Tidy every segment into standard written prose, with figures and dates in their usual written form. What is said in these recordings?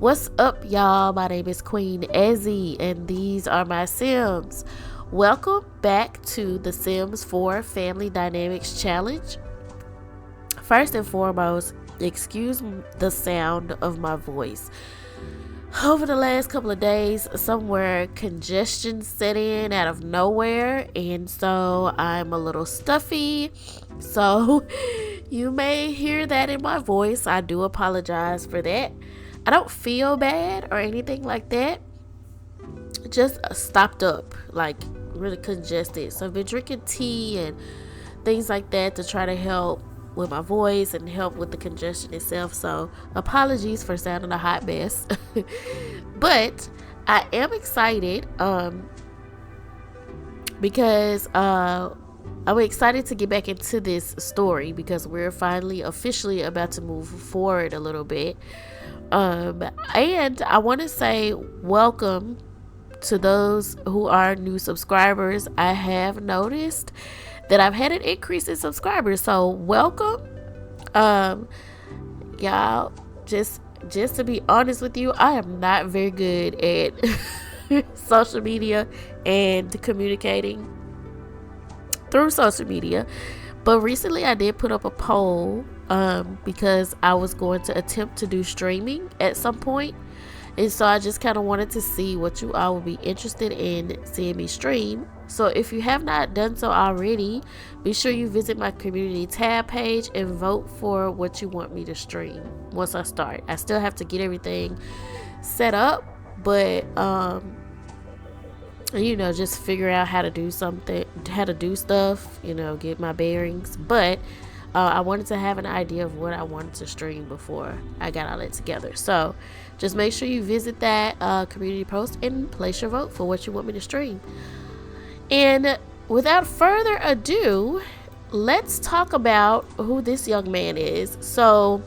What's up, y'all? My name is Queen Ezzy, and these are my Sims. Welcome back to the Sims 4 Family Dynamics Challenge. First and foremost, excuse the sound of my voice. Over the last couple of days, somewhere congestion set in out of nowhere, and so I'm a little stuffy. So you may hear that in my voice. I do apologize for that. I don't feel bad or anything like that. Just stopped up, like really congested. So I've been drinking tea and things like that to try to help with my voice and help with the congestion itself. So apologies for sounding a hot mess. But I am excited because I'm excited to get back into this story because we're finally officially about to move forward a little bit. And I want to say welcome to those who are new subscribers. I have noticed that I've had an increase in subscribers, so welcome. Y'all, just to be honest with you, I am not very good at social media and communicating through social media, but recently I did put up a poll because I was going to attempt to do streaming at some point, and so I just kind of wanted to see what you all would be interested in seeing me stream. So if you have not done so already, be sure you visit my community tab page and vote for what you want me to stream once I start. I still have to get everything set up, but just figure out how to do stuff, get my bearings. But I wanted to have an idea of what I wanted to stream before I got all that together. So just make sure you visit that community post and place your vote for what you want me to stream. And without further ado, let's talk about who this young man is. So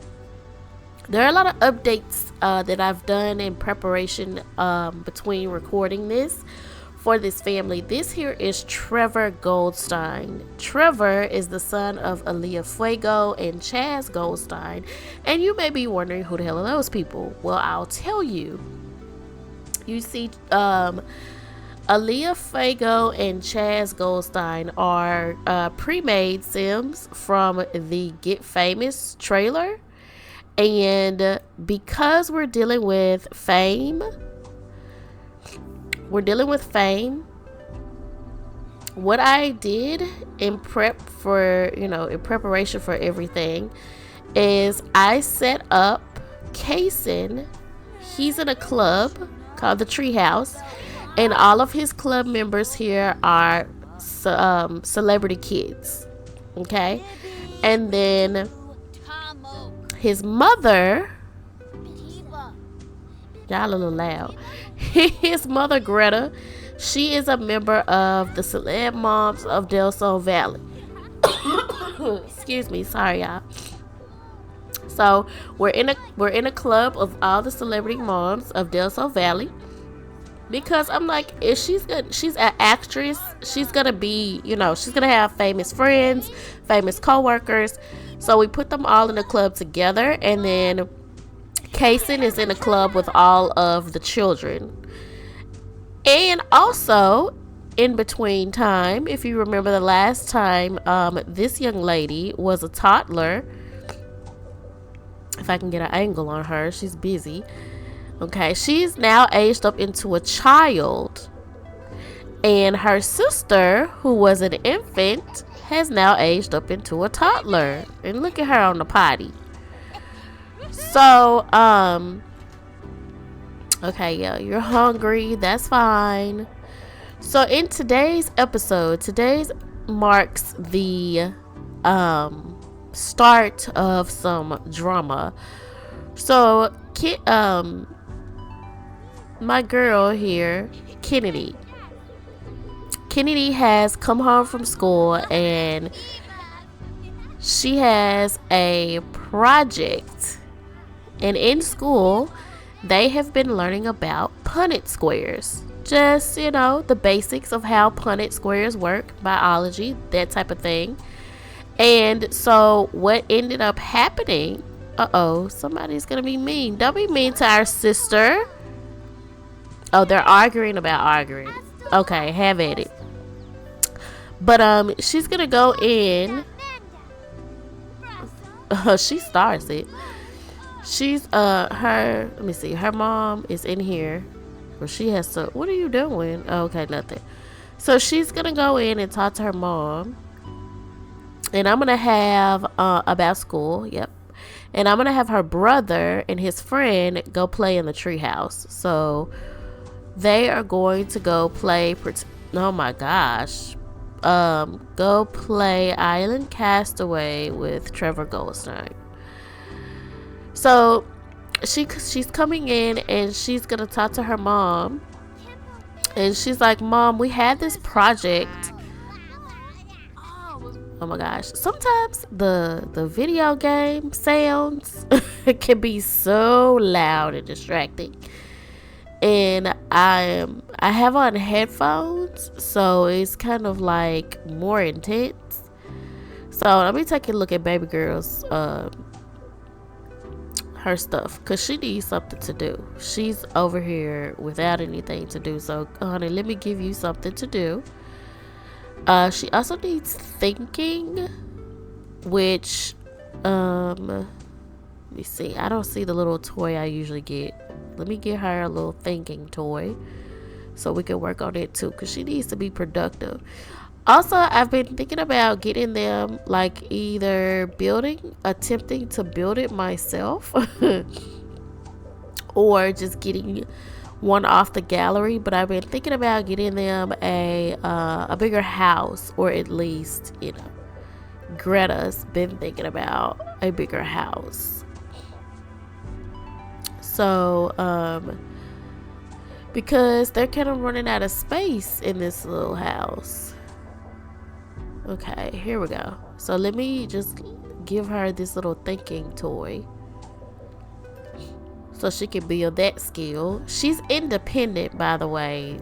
there are a lot of updates that I've done in preparation between recording this for this family. This here is Trevor Goldstein. Trevor is the son of Aaliyah Fuego and Chaz Goldstein. And you may be wondering, who the hell are those people? Well, I'll tell you. You see, Aaliyah Fuego and Chaz Goldstein are pre-made Sims from the Get Famous trailer. And because we're dealing with fame, what I did in preparation for everything is I set up Kaysen. He's in a club called the Treehouse, and all of his club members here are celebrity kids. Okay, and then his mother, y'all a little loud. His mother, Greta, she is a member of the Celeb Moms of Del Sol Valley. Excuse me, sorry y'all. So we're in a club of all the celebrity moms of Del Sol Valley, because I'm like, if she's an actress, she's gonna be, she's gonna have famous friends, famous co-workers. So we put them all in a club together, and then Kaysen is in a club with all of the children. And also, in between time, if you remember the last time, this young lady was a toddler. If I can get an angle on her, she's busy. Okay, she's now aged up into a child. And her sister, who was an infant, has now aged up into a toddler. And look at her on the potty. So, okay, yeah, you're hungry. That's fine. So in today's episode, marks the start of some drama. So, my girl here, Kennedy has come home from school, and she has a project. And in school, they have been learning about Punnett squares. Just, the basics of how Punnett squares work, biology, that type of thing. And so what ended up happening Uh-oh, somebody's gonna be mean. Don't be mean to our sister. Oh, they're arguing about arguing. Okay, have at it. But she's gonna go in. She starts it. She's her. Let me see. Her mom is in here. Well, she has to. What are you doing? Oh, okay, nothing. So she's gonna go in and talk to her mom. And I'm gonna have about school. Yep. And I'm gonna have her brother and his friend go play in the treehouse. So they are going to go play. Oh my gosh. Go play Island Castaway with Trevor Goldstein. So she's coming in and she's gonna talk to her mom. And she's like, Mom, we had this project. Oh my gosh. Sometimes the video game sounds can be so loud and distracting. And I have on headphones, so it's kind of like more intense. So let me take a look at baby girl's her stuff, because she needs something to do. She's over here without anything to do. So honey, let me give you something to do. She also needs thinking, which let me see, I don't see the little toy I usually get. Let me get her a little thinking toy so we can work on it too, because she needs to be productive. Also, I've been thinking about getting them like either attempting to build it myself or just getting one off the gallery. But I've been thinking about getting them a bigger house, or at least, you know, Greta's been thinking about a bigger house. So because they're kind of running out of space in this little house. Okay, here we go. So let me just give her this little thinking toy so she can build that skill. She's independent, by the way,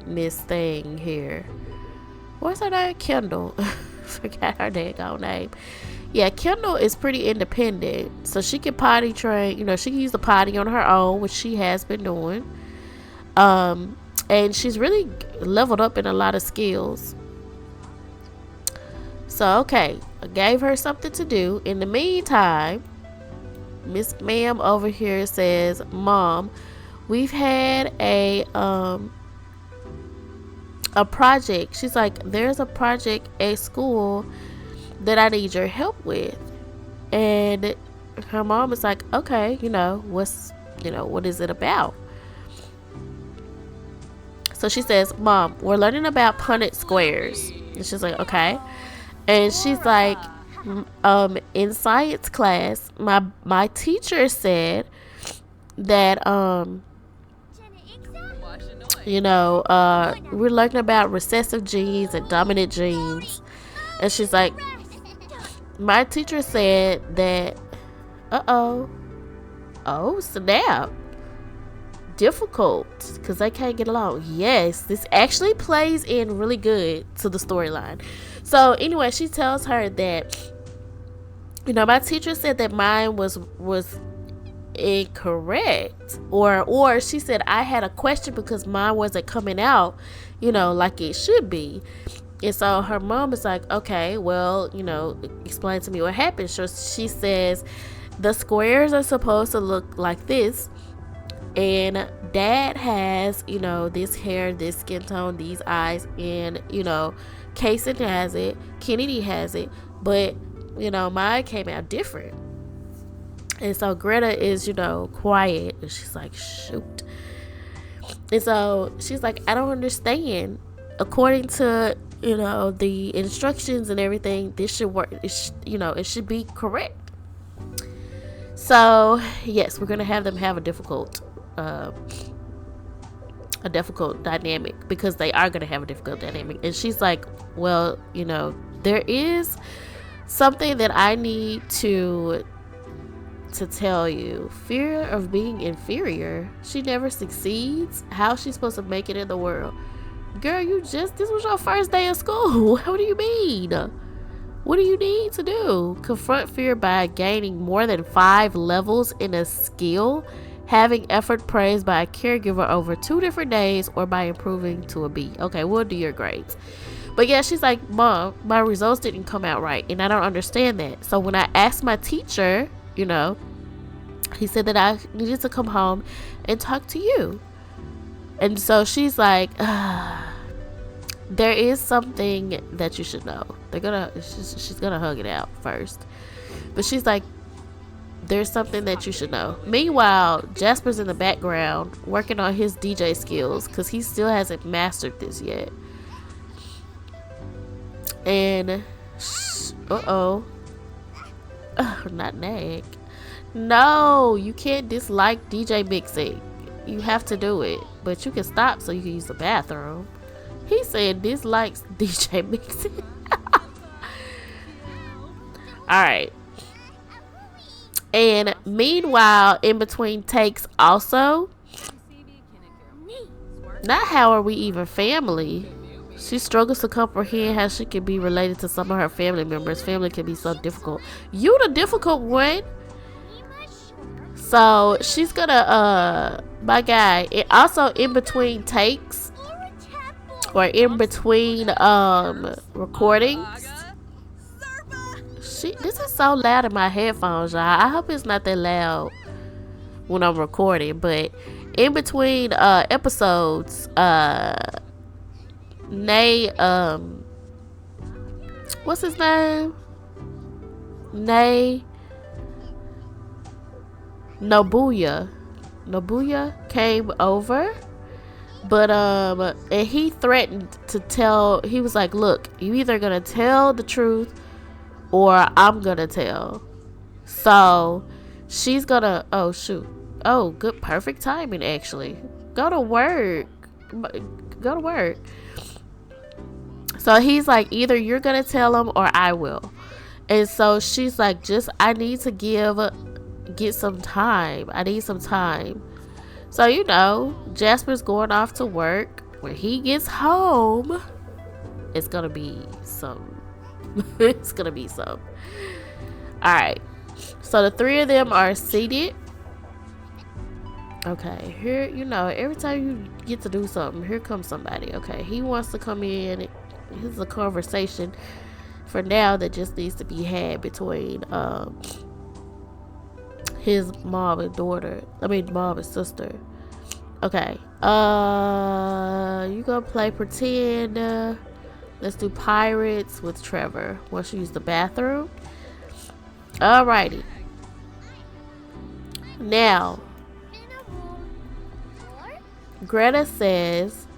Miss Thing here. What's her name? Kendall. Forgot her daggone name. Yeah, Kendall is pretty independent, so she can potty train. You know, she can use the potty on her own, which she has been doing. And she's really leveled up in a lot of skills. So, okay, I gave her something to do. In the meantime, Miss Ma'am over here says, Mom, we've had a project. She's like, there's a project at school that I need your help with. And her mom is like, okay, what is it about? So she says, Mom, we're learning about Punnett squares. And she's like, okay. And she's like, in science class, my teacher said that we're learning about recessive genes and dominant genes. And she's like, my teacher said that oh snap, difficult because they can't get along. Yes, this actually plays in really good to the storyline. So anyway, she tells her that my teacher said that mine was incorrect, or she said I had a question because mine wasn't coming out like it should be. And so her mom is like, okay, well, explain to me what happened. So she says the squares are supposed to look like this, and Dad has this hair, this skin tone, these eyes, and Kason has it, Kennedy has it, but mine came out different. And so Greta is quiet, and she's like, shoot. And so she's like, I don't understand. According to the instructions and everything, this should work. It should be correct. So yes, we're gonna have them have a difficult dynamic, because they are gonna have a difficult dynamic. And she's like, well, there is something that I need to tell you. Fear of being inferior. She never succeeds. How's she supposed to make it in the world? Girl, this was your first day of school. What do you mean? What do you need to do? Confront fear by gaining more than 5 levels in a skill, having effort praised by a caregiver over 2 different days, or by improving to a B. Okay, we'll do your grades. But yeah, she's like, Mom, my results didn't come out right, and I don't understand that. So when I asked my teacher, he said that I needed to come home and talk to you. And so she's like, there is something that you should know. She's gonna hug it out first, but she's like, there's something that you should know. Meanwhile, Jasper's in the background working on his DJ skills because he still hasn't mastered this yet. And not nag. No, you can't dislike DJ mixing. You have to do it, but you can stop so you can use the bathroom. He said dislikes DJ mixing. Alright. And meanwhile, in between takes also, not how are we even family? She struggles to comprehend how she can be related to some of her family members. Family can be so difficult. You the difficult one. So she's gonna my guy, it also in between takes or in between recordings. This is so loud in my headphones, y'all. I hope it's not that loud when I'm recording, but in between episodes, Nay, what's his name? Nay Nobuya came over, but and he threatened to tell. He was like, look, you either gonna tell the truth or I'm gonna tell. So she's gonna, oh shoot, oh good, perfect timing actually. Go to work. So he's like, either you're gonna tell him or I will. And so she's like, I need to get some time. I need some time. So Jasper's going off to work. When he gets home, it's gonna be some. It's gonna be some. Alright, so the three of them are seated. Okay, here, every time you get to do something, here comes somebody. Okay, he wants to come in. This is a conversation for now that just needs to be had between his mom and sister. Okay, you gonna play pretend. Let's do pirates with Trevor once you use the bathroom. Alrighty. Now, Greta says,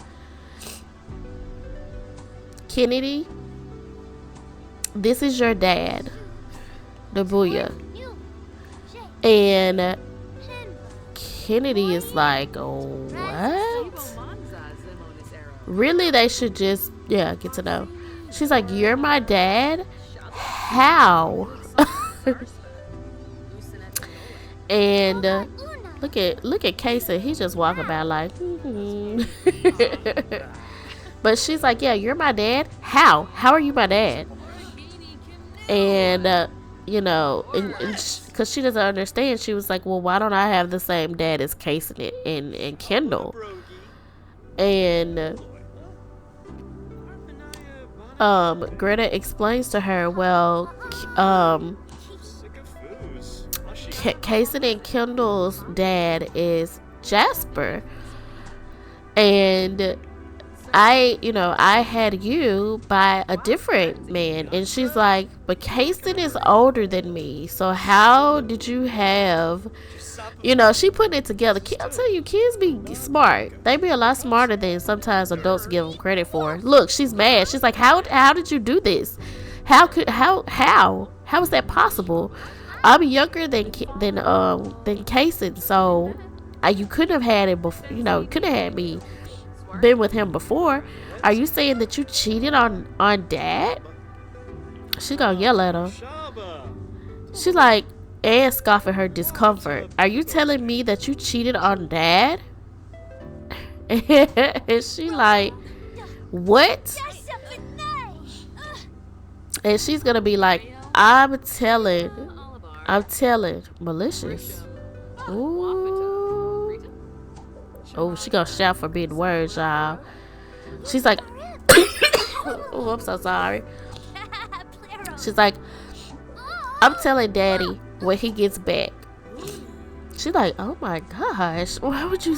Kennedy, this is your dad, Nobuya. And Kennedy is like, oh, what? Really, they should just, get to know. She's like, you're my dad? How? And look at Casey. He's just walking by like, But she's like, yeah, you're my dad? How are you my dad? And because she doesn't understand, she was like, well, why don't I have the same dad as Casey and Kendall? And Greta explains to her, well, Casey and Kendall's dad is Jasper, and I had you by a different man. And she's like, but Kason is older than me, so how did you have, she putting it together. I'm telling you, kids be smart. They be a lot smarter than sometimes adults give them credit for. Look, she's mad. She's like, how did you do this? How is that possible? I'm younger than Kason, so you couldn't have had it before. You couldn't have had me been with him before. Are you saying that you cheated on Dad? She gonna yell at him. She's like, and scoff at her discomfort. Are you telling me that you cheated on Dad? And she like, what? And she's gonna be like, I'm telling, malicious. Ooh. Oh, she gonna shout for big words, y'all. She's like, oh, I'm so sorry. She's like, I'm telling daddy when he gets back. She's like, oh my gosh, why would you?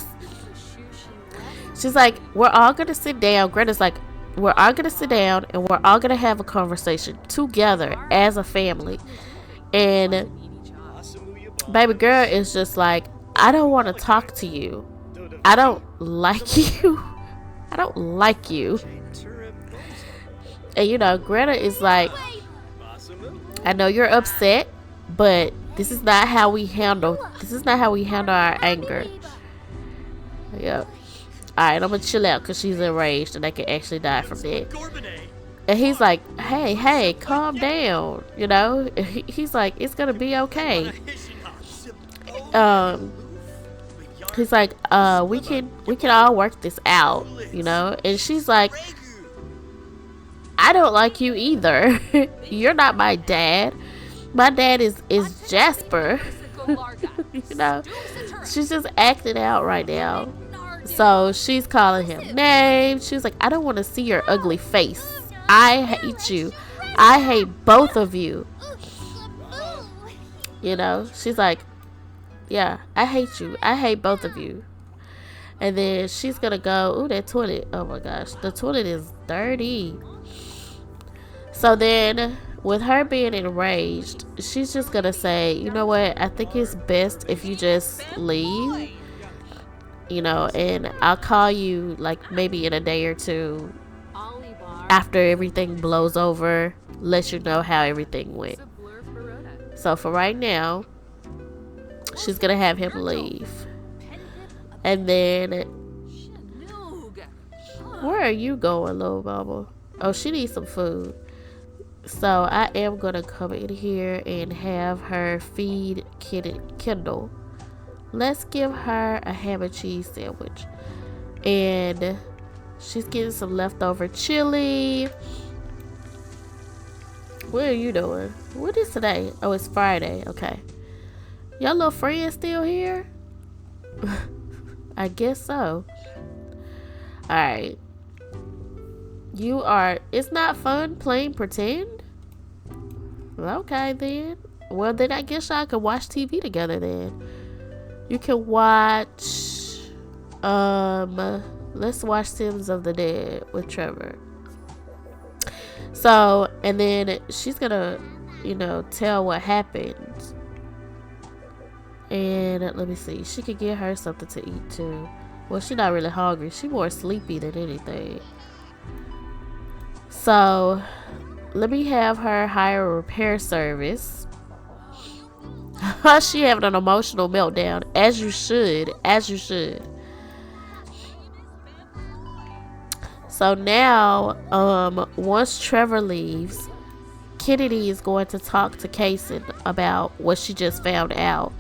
She's like, we're all gonna sit down. Greta's like, we're all gonna sit down and we're all gonna have a conversation together as a family. And baby girl is just like, I don't want to talk to you. I don't like you. I don't like you. And you know, Greta is like, I know you're upset, but this is not how we handle our anger. Yep. Alright, I'm gonna chill out because she's enraged and I can actually die from that. And he's like, hey, calm down. You know? He's like, it's gonna be okay. He's like, we can all work this out, you know? And she's like, I don't like you either. You're not my dad. My dad is Jasper. You know? She's just acting out right now. So she's calling him names. She was like, I don't want to see your ugly face. I hate you. I hate both of you. You know? She's like, yeah, I hate you. I hate both of you. And then she's gonna go, ooh, that toilet. Oh my gosh. The toilet is dirty. So then, with her being enraged, she's just gonna say, you know what? I think it's best if you just leave. You know, and I'll call you like maybe in a day or two after everything blows over, let you know how everything went. So for right now, she's gonna have him leave. And then, where are you going, little mama? Oh, she needs some food. So I am gonna come in here and have her feed Kendall. Let's give her a ham and cheese sandwich. And she's getting some leftover chili. What are you doing? What is today? Oh, it's Friday. Okay. Your little friend still here? I guess so. Alright. It's not fun playing pretend? Okay then. Well then I guess y'all can watch TV together then. You can watch, let's watch Sims of the Dead with Trevor. So, and then she's gonna, you know, tell what happened. And let me see, she could get her something to eat too. Well, she's not really hungry. She's more sleepy than anything. So, let me have her hire a repair service. She having an emotional meltdown, as you should. So now, once Trevor leaves, Kennedy is going to talk to Kaysen about what she just found out.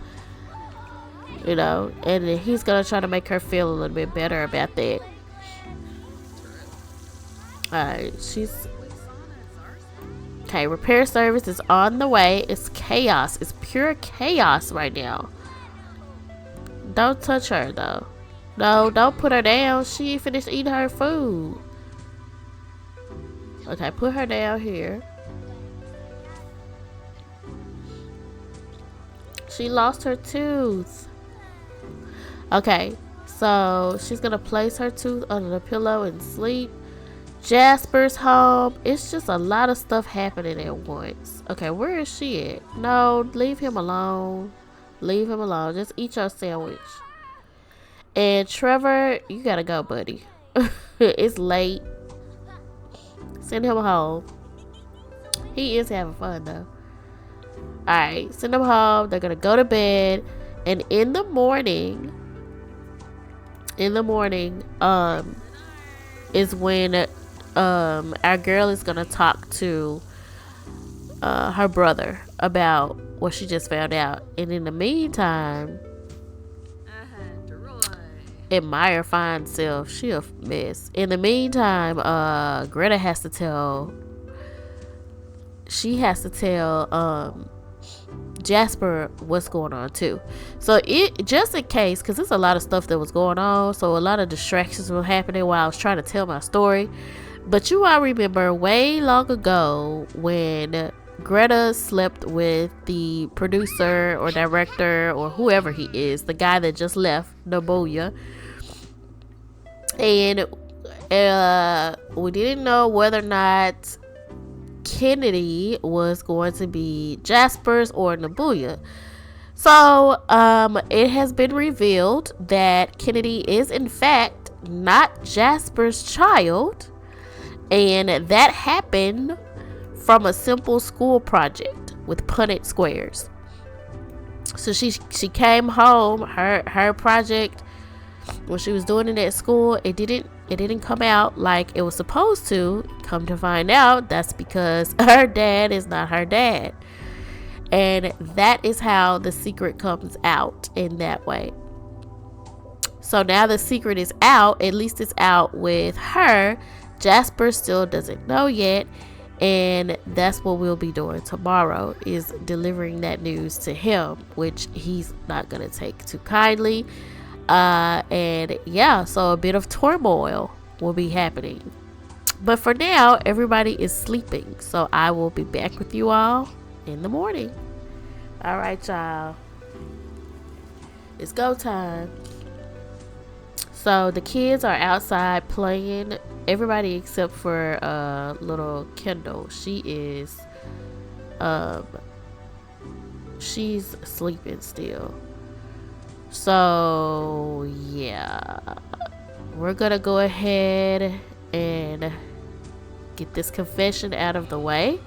You know, and he's gonna try to make her feel a little bit better about that. Alright, okay, repair service is on the way. It's chaos. It's pure chaos right now. Don't touch her, though. No, don't put her down. She ain't finished eating her food. Okay, put her down here. She lost her tooth. Okay, so she's gonna place her tooth under the pillow and sleep. Jasper's home. It's just a lot of stuff happening at once. Okay, where is she at? No, leave him alone. Leave him alone. Just eat your sandwich. And Trevor, you gotta go, buddy. It's late. Send him home. He is having fun though. Alright, send him home. They're gonna go to bed. And in the morning, is when our girl is gonna talk to her brother about what she just found out. And in the meantime, admire fine self, she a mess. In the meantime, Greta has to tell she has to tell Jasper what's going on too. So it just in case, because there's a lot of stuff that was going on, so a lot of distractions were happening while I was trying to tell my story. But you all remember way long ago when Greta slept with the producer or director or whoever he is, the guy that just left, Nobuya, and we didn't know whether or not Kennedy was going to be Jasper's or Nobuya. So it has been revealed that Kennedy is in fact not Jasper's child, and that happened from a simple school project with Punnett squares. So she came home, her project, when she was doing it at school, it didn't come out like it was supposed to. Come to find out, that's because her dad is not her dad. And that is how the secret comes out in that way. So now the secret is out, at least it's out with her. Jasper still doesn't know yet. And that's what we'll be doing tomorrow, is delivering that news to him, which he's not going to take too kindly. And yeah, so a bit of turmoil will be happening. But for now, everybody is sleeping. So I will be back with you all in the morning. All right, y'all. It's go time. So the kids are outside playing. Everybody except for little Kendall. She's sleeping still. So yeah, we're gonna go ahead and get this confession out of the way.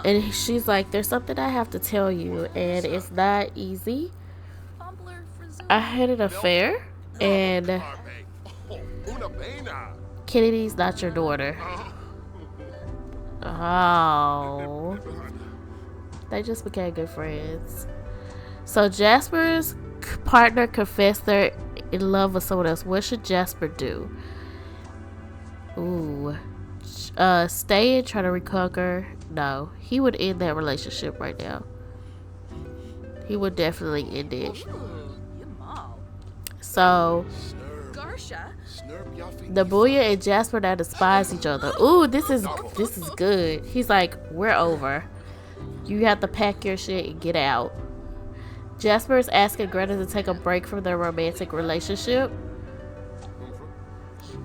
And she's like, there's something I have to tell you, and it's not easy. I had an affair, and Kennedy's not your daughter. Oh, they just became good friends. So Jasper's partner confessed they're in love with someone else. What should Jasper do? Ooh. Stay and try to reconquer. No, he would end that relationship right now. He would definitely end it. So Nobuya and Jasper now despise each other. Ooh, this is good. He's like, we're over. You have to pack your shit and get out. Jasper is asking Greta to take a break from their romantic relationship.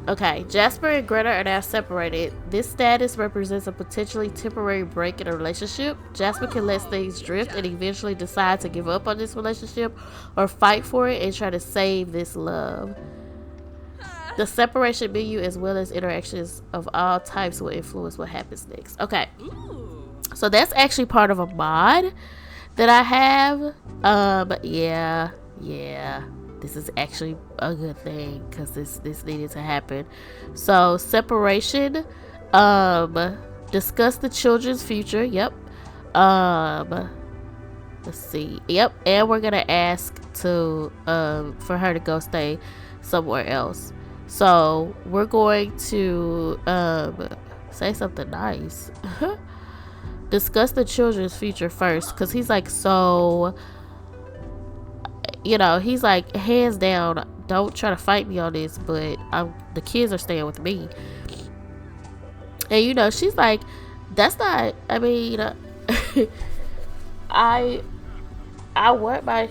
Okay, Jasper and Greta are now separated. This status represents a potentially temporary break in a relationship. Jasper can let things drift and eventually decide to give up on this relationship or fight for it and try to save this love. The separation menu, as well as interactions of all types, will influence what happens next. Okay, so that's actually part of a mod that I have. Yeah. This is actually a good thing because this needed to happen. So separation, discuss the children's future. Yep. Let's see. Yep. And we're gonna ask to for her to go stay somewhere else. So we're going to say something nice. Discuss the children's future first, because he's like, so, he's like, hands down, don't try to fight me on this, but the kids are staying with me. And she's like, that's not, I mean, I want my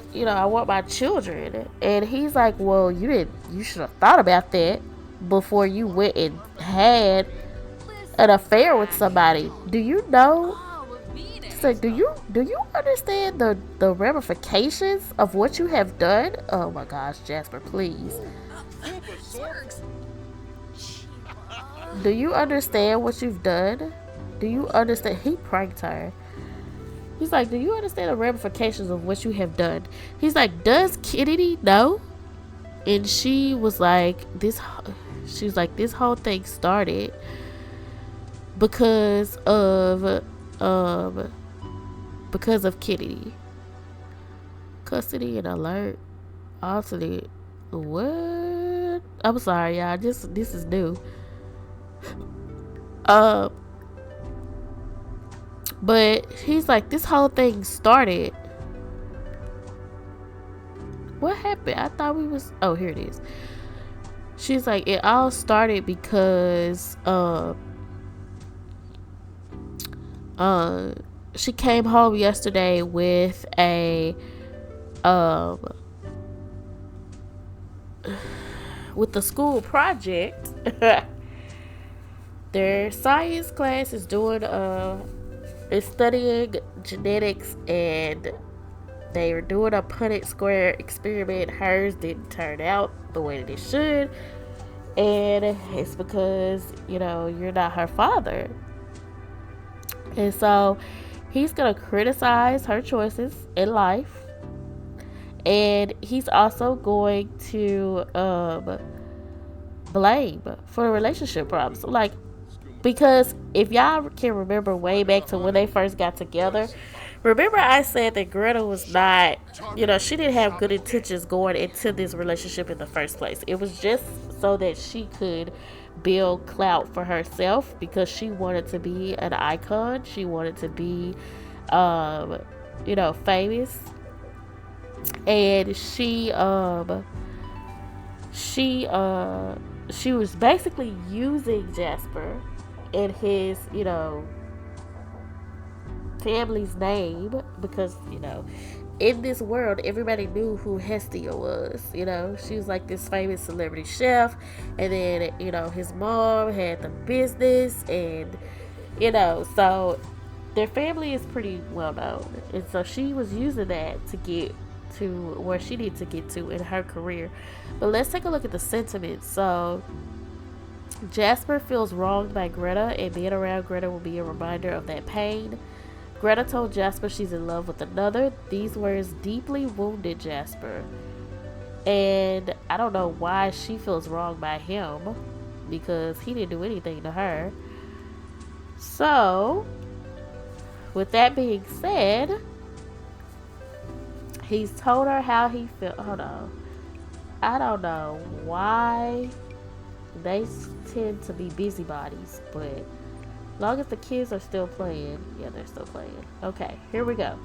children. And he's like, well, you should have thought about that before you went and had an affair with somebody. Do you know? So do you understand the ramifications of what you have done? Oh my gosh, Jasper, please. Do you understand what you've done? Do you understand? He pranked her. He's like, do you understand the ramifications of what you have done? He's like, does Kennedy know? And she was like, this whole thing started because of Kennedy. Custody and alert. Alternate. What? I'm sorry, y'all. This is new. But he's like, this whole thing started. What happened? I thought we was. Oh, here it is. She's like, it all started because she came home yesterday with a with the school project. Their science class is doing is studying genetics, and they were doing a Punnett square experiment. Hers didn't turn out the way that it should, and it's because, you know, you're not her father. And so he's gonna criticize her choices in life, and he's also going to blame for the relationship problems. Like, because if y'all can remember way back to when they first got together, remember I said that Greta was not, you know, she didn't have good intentions going into this relationship in the first place. It was just so that she could build clout for herself, because she wanted to be an icon. She wanted to be, you know, famous. And she was basically using Jasper and his, you know, family's name, because, you know, in this world everybody knew who Hestia was. You know, she was like this famous celebrity chef, and then, you know, his mom had the business, and, you know, so their family is pretty well known, and so she was using that to get to where she needed to get to in her career. But let's take a look at the sentiments. So Jasper feels wronged by Greta, and being around Greta will be a reminder of that pain. Greta told Jasper she's in love with another. These words deeply wounded Jasper, and I don't know why she feels wronged by him, because he didn't do anything to her. So with that being said, he's told her how he felt. Hold on. I don't know why they tend to be busybodies, but long as the kids are still playing, yeah, they're still playing. Okay, here we go.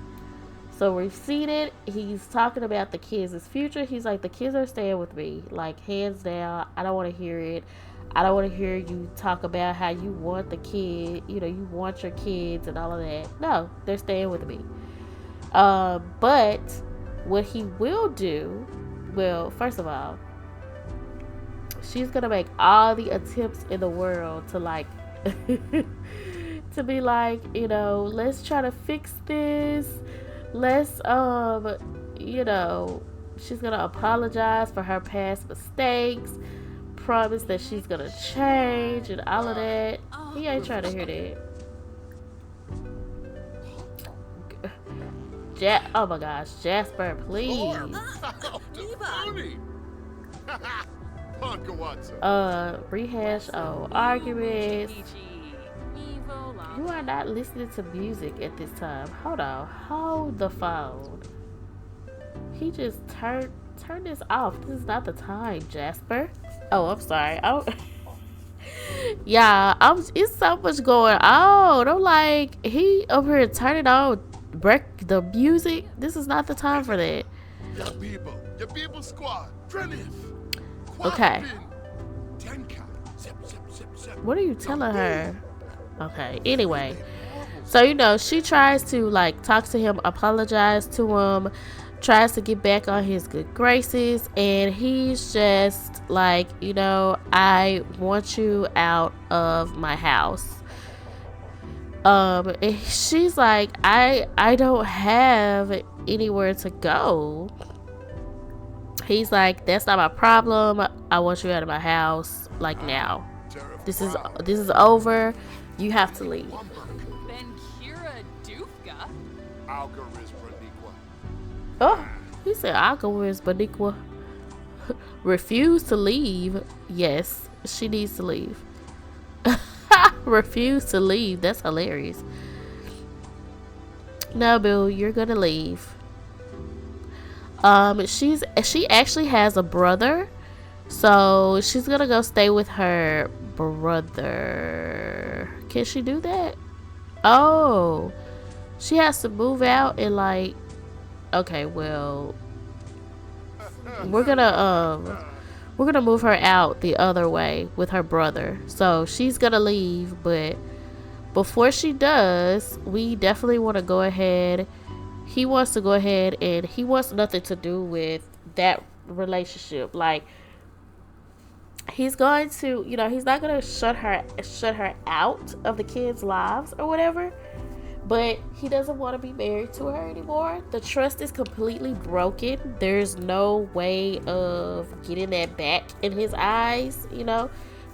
So we've seen it. He's talking about the kids' future. He's like, the kids are staying with me, like, hands down. I don't want to hear it. I don't want to hear you talk about how you want the kid, you know, you want your kids and all of that. No, they're staying with me. But what he will do, well, first of all, she's gonna make all the attempts in the world to, like, to be like, you know, let's try to fix this. Let's, you know, she's gonna apologize for her past mistakes, promise that she's gonna change and all of that. He ain't trying to hear that. Oh my gosh, Jasper, please. Rehash arguments. You are not listening to music at this time. Hold on. Hold the phone. He just turn this off. This is not the time, Jasper. Oh, I'm sorry. Yeah, it's so much going on. I'm like, he over here turning on break the music. This is not the time for that. Your people squad. Okay. What are you telling her? Okay, anyway. So, you know, she tries to, like, talk to him, apologize to him, tries to get back on his good graces, and he's just like, you know, I want you out of my house. And she's like, I don't have anywhere to go. He's like, that's not my problem. I want you out of my house, like, now. This is over. You have to leave. Oh, he said Alka is Baniqua. Refuse to leave. Yes, she needs to leave. Refuse to leave. That's hilarious. No, Bill, you're gonna leave. She actually has a brother, so she's gonna go stay with her brother. Can she do that? Oh, she has to move out and like, okay, well, we're gonna move her out the other way with her brother. So she's gonna leave, but before she does, we definitely want to go ahead. He wants to go ahead and he wants nothing to do with that relationship. Like, he's going to, he's not going to shut her out of the kids' lives or whatever, but he doesn't want to be married to her anymore. The trust is completely broken. There's no way of getting that back in his eyes.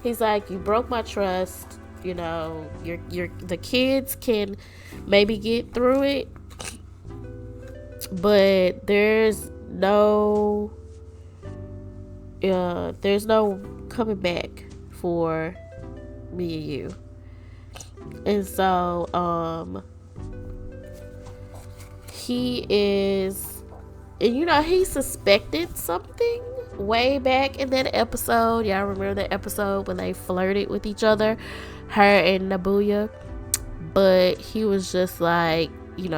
He's like, you broke my trust. The kids can maybe get through it, but there's no coming back for me and you. And so he is, and he suspected something way back in that episode. Y'all remember that episode when they flirted with each other, her and Nabuya? But he was just like,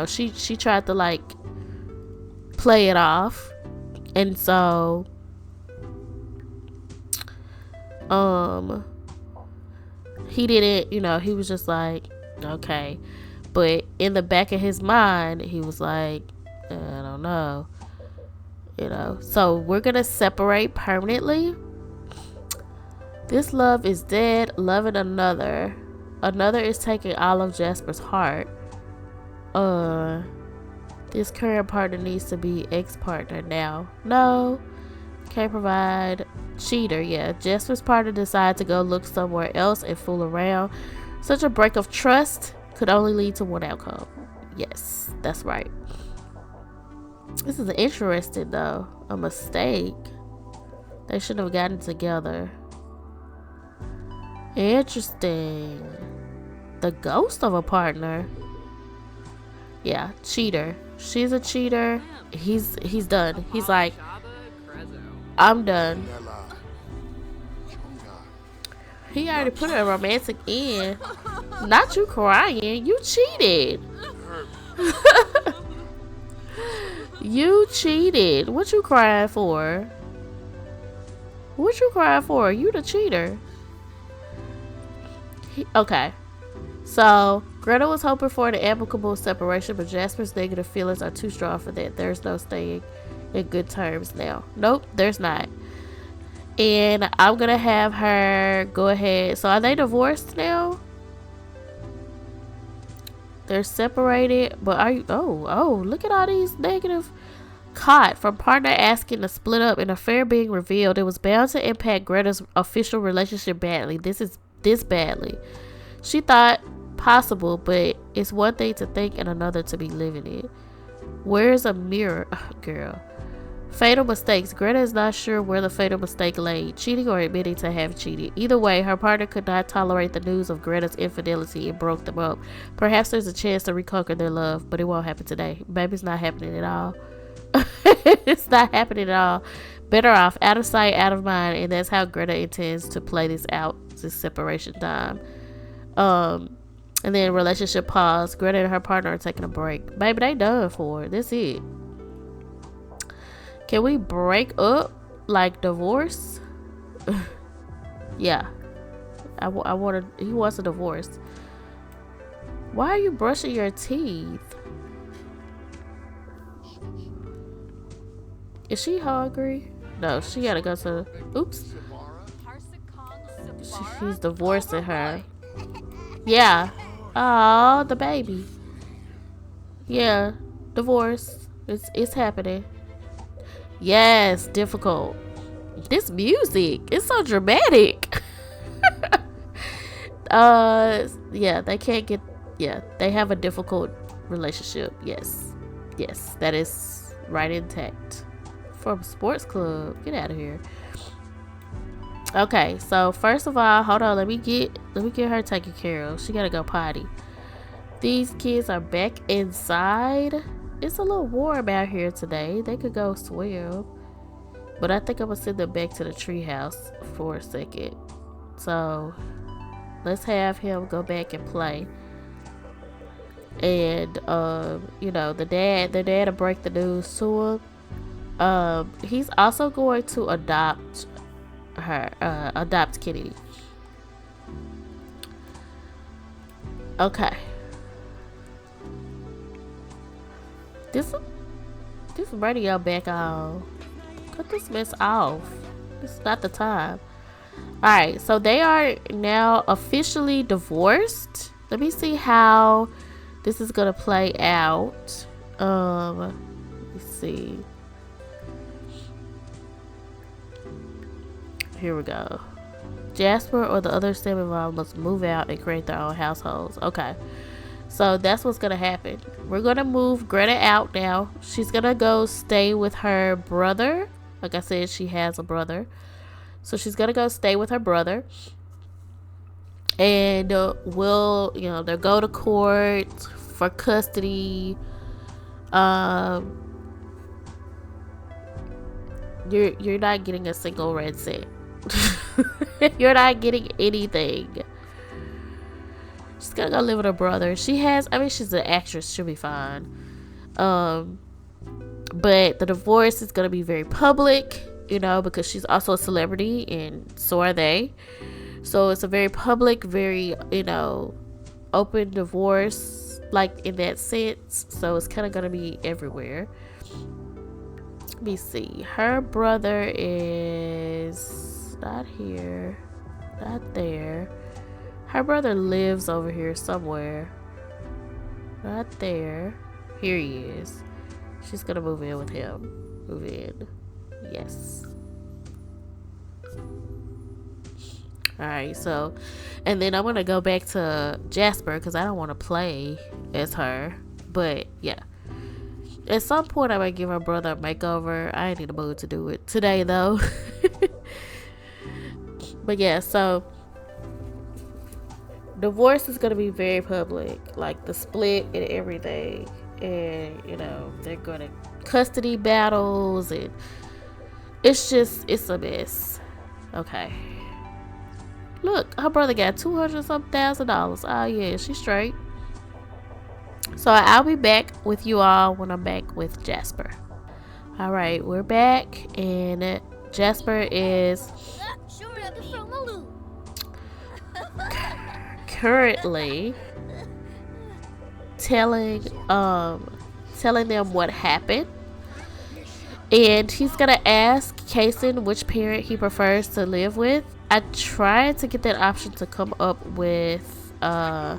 she tried to like play it off. And so he didn't, he was just like, okay. But in the back of his mind, he was like, I don't know. So we're gonna separate permanently. This love is dead. Loving another is taking all of Jasper's heart. This current partner needs to be ex-partner now. No, can't provide. Cheater. Yeah, Jasper's partner decided to go look somewhere else and fool around. Such a break of trust could only lead to one outcome. Yes, that's right. This is interesting though. A mistake. They shouldn't have gotten together. Interesting. The ghost of a partner. Yeah, cheater. She's a cheater. He's done. He's like, I'm done. He already put a romantic end. Not you crying. You cheated. You cheated. What you crying for? You the cheater. Okay. So, Greta was hoping for an amicable separation, but Jasper's negative feelings are too strong for that. There's no staying in good terms now. Nope, there's not. And I'm gonna have her go ahead. So are they divorced now? They're separated, but are you? Oh, look at all these negative. Caught from partner asking to split up and affair being revealed. It was bound to impact Greta's official relationship badly. This badly. She thought possible, but it's one thing to think and another to be living it. Where's a mirror? Oh, girl. Fatal mistakes. Greta is not sure where the fatal mistake lay, cheating or admitting to have cheated. Either way, her partner could not tolerate the news of Greta's infidelity and broke them up. Perhaps there's a chance to reconquer their love, but it won't happen today. Baby, it's not happening at all. It's not happening at all. Better off out of sight, out of mind, and that's how Greta intends to play this out, this separation time. And then relationship pause. Greta and her partner are taking a break. Baby, they done for. That's it. Can we break up like divorce? Yeah. He wants a divorce. Why are you brushing your teeth? Is she hungry? No, she gotta go to. Oops. He's divorcing her. Yeah. Oh, the baby. Yeah. Divorce. It's happening. Yes, difficult. This music, it's so dramatic. Yeah, they can't get. Yeah, they have a difficult relationship. Yes, that is right intact. From sports club, get out of here. Okay, so first of all, hold on. Let me get her taken care of. She gotta go potty. These kids are back inside. It's a little warm out here today. They could go swim, but I think I'm gonna send them back to the treehouse for a second. So let's have him go back and play. And the dad will break the news to him. He's also going to adopt Kennedy. Okay. This radio back on. Cut this mess off. This is not the time. Alright, so they are now officially divorced. Let me see how this is gonna play out. Let me see. Here we go. Jasper or the other Sam involved must move out and create their own households. Okay. So that's what's gonna happen. We're gonna move Greta out now. She's gonna go stay with her brother. Like I said, she has a brother. So she's gonna go stay with her brother. And they'll go to court for custody. You're not getting a single red cent. You're not getting anything. She's gonna go live with her brother. She's an actress. She'll be fine. But the divorce is gonna be very public, because she's also a celebrity and so are they. So it's a very public, very, open divorce, like in that sense. So it's kind of gonna be everywhere. Let me see. Her brother is not here, not there. Her brother lives over here somewhere. Not there. Here he is. She's gonna move in with him. Move in. Yes. Alright, so, and then I'm gonna go back to Jasper because I don't want to play as her. But yeah. At some point I might give her brother a makeover. I ain't in the mood to do it today though. But yeah, so divorce is going to be very public, like the split and everything. And they're going to custody battles, and it's a mess. Okay, look, her brother got $200,000. Oh yeah, she's straight. So I'll be back with you all when I'm back with Jasper. All right, we're back, and Jasper is currently telling them what happened, and he's gonna ask Kason which parent he prefers to live with. I tried to get that option to come up with her,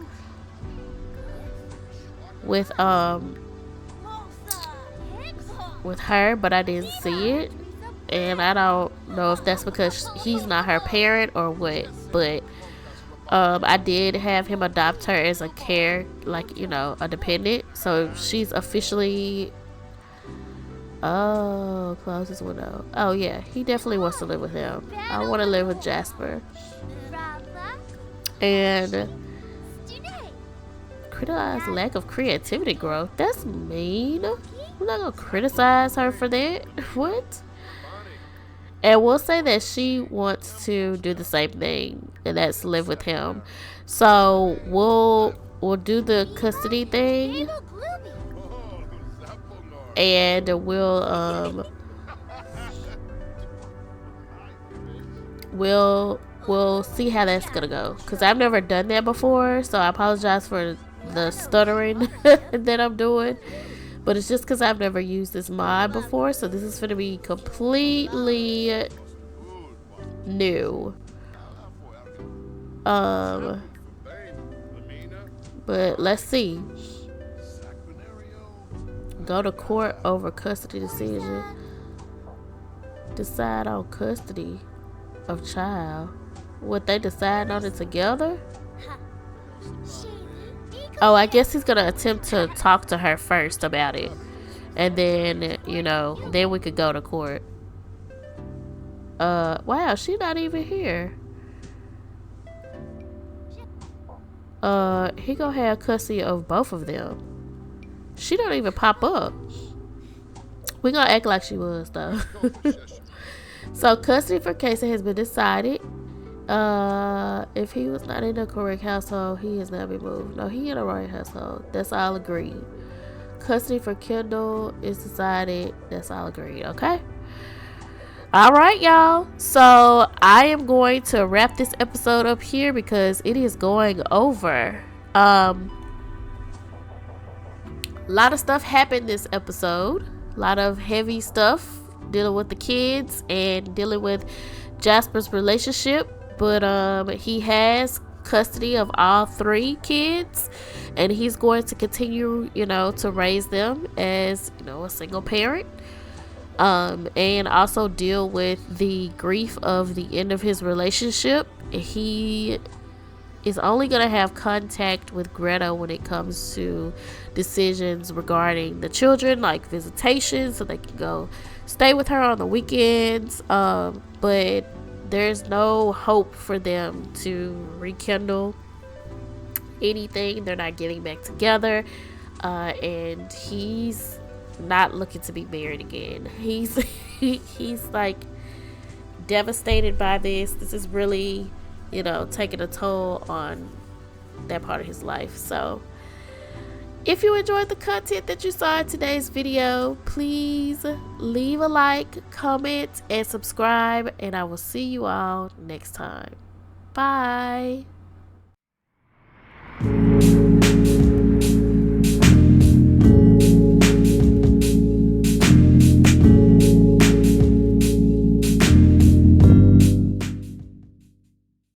but I didn't see it, and I don't know if that's because he's not her parent or what. But I did have him adopt her as a a dependent. So she's officially. Oh, close his window. Oh yeah, he definitely wants to live with him. I want to live with Jasper. And criticize lack of creativity growth. That's mean. I'm not gonna criticize her for that. What? And we'll say that she wants to do the same thing, and that's live with him. So we'll do the custody thing, and we'll see how that's gonna go. Cause I've never done that before, so I apologize for the stuttering that I'm doing. But it's just because I've never used this mod before, so this is going to be completely new. But let's see. Go to court over custody decision. Decide on custody of child. Would they decide on it together? Oh, I guess he's gonna attempt to talk to her first about it, and then then we could go to court. Wow, she's not even here. He gonna have custody of both of them. She don't even pop up. We gonna act like she was though. So custody for Casey has been decided. If he was not in the correct household, he has not been moved. No, he in the right household. That's all agreed. Custody for Kendall is decided. That's all agreed. Okay. All right, y'all. So I am going to wrap this episode up here because it is going over. A lot of stuff happened this episode. A lot of heavy stuff dealing with the kids and dealing with Jasper's relationship. But he has custody of all 3 kids, and he's going to continue, to raise them as, a single parent. And also deal with the grief of the end of his relationship. He is only going to have contact with Greta when it comes to decisions regarding the children, like visitation, so they can go stay with her on the weekends. But there's no hope for them to rekindle anything. They're not getting back together. And he's not looking to be married again. He's like devastated by this. This is really, taking a toll on that part of his life. So if you enjoyed the content that you saw in today's video, please leave a like, comment, and subscribe, and I will see you all next time. Bye.